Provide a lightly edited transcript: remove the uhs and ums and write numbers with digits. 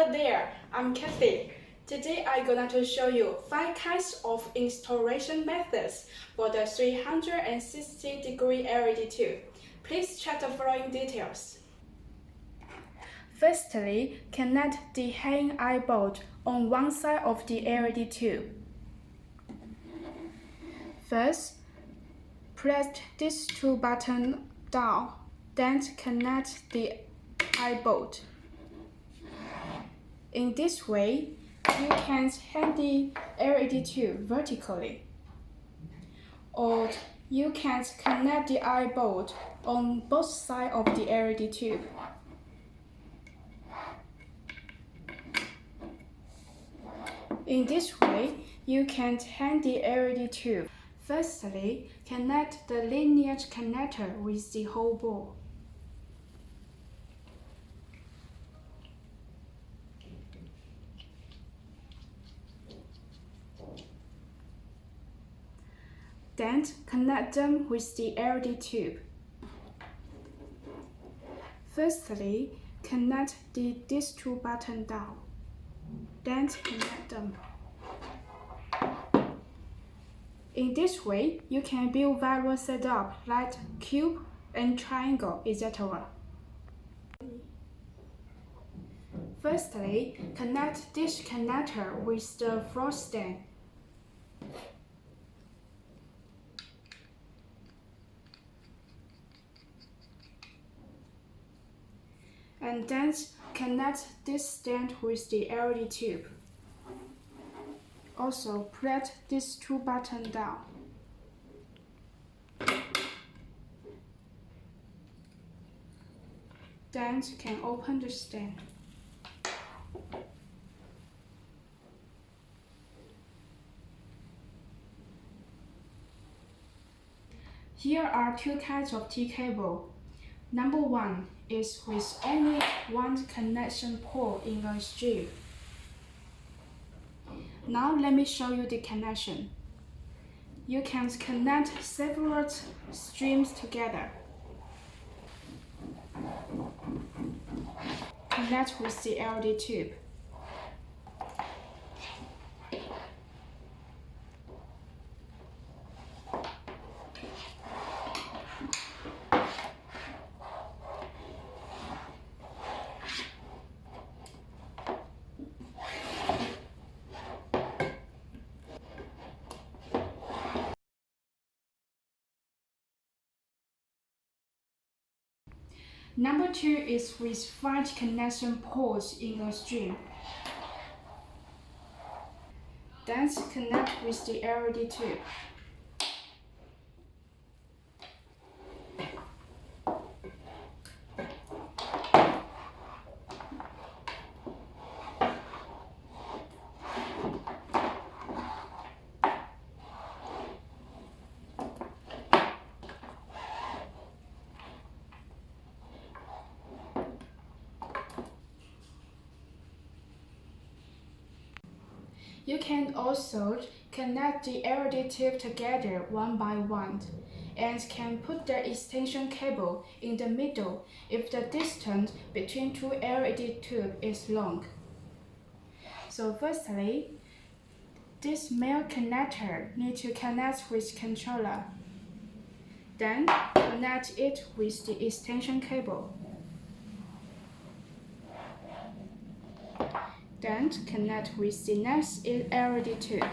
Hello there, I'm Kathy. Today I'm going to show you 5 kinds of installation methods for the 360-degree LED tube. Please check the following details. Firstly, connect the hanging eye bolt on one side of the LED tube. First, press these 2 buttons down, then connect the eye bolt. In this way, you can hang the LED tube vertically, or you can connect the eye bolt on both sides of the LED tube. In this way, you can hang the LED tube. Firstly, connect the linear connector with the hole ball. Then connect them with the LED tube. Firstly, connect these 2 buttons down. Then connect them. In this way, you can build various setups like cube and triangle, etc. Firstly, connect this connector with the floor stand. And then connect this stand with the LED tube. Also, press these 2 buttons down. Then you can open the stand. Here are 2 kinds of T-cable. Number 1 is with only one connection port in a strip. Now let me show you the connection. You can connect several streams together. Connect with the LED tube. Number 2 is with 5 connection ports in a stream. Then connect with the LED tube. You can also connect the LED tube together one by one, and can put the extension cable in the middle if the distance between 2 LED tubes is long. So firstly, this male connector needs to connect with controller. Then connect it with the extension cable. Then connect with the next LED tube.